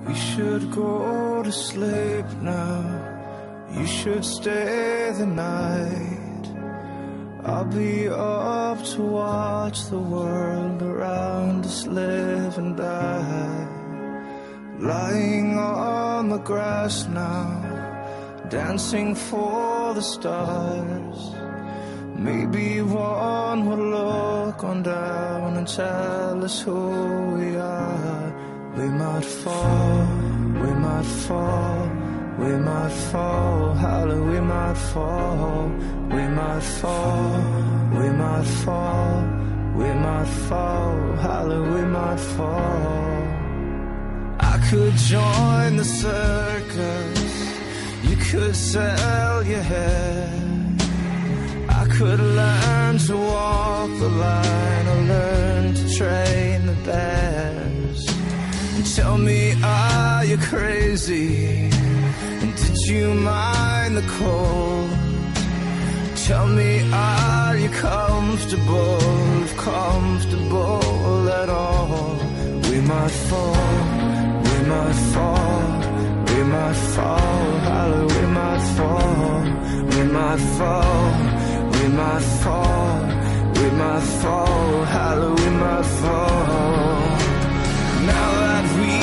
We should go to sleep now. You should stay the night. I'll be up to watch the world around us live and die. Lying on the grass now, dancing for the stars. Maybe one will look on down and tell us who we are. We might fall, we might fall, we might fall, holla, we might fall, we might fall, we might fall, we might fall, holla, we might fall. I could join the circus, you could sell your hair. I could learn to walk the line or learn to train the bears. Tell me, are you crazy? Did you mind the cold? Tell me, are you comfortable? If comfortable at all? We might fall, we might fall, we might fall, holla, we might fall, we might fall, we might fall, we might fall, holla, we might fall. Now that we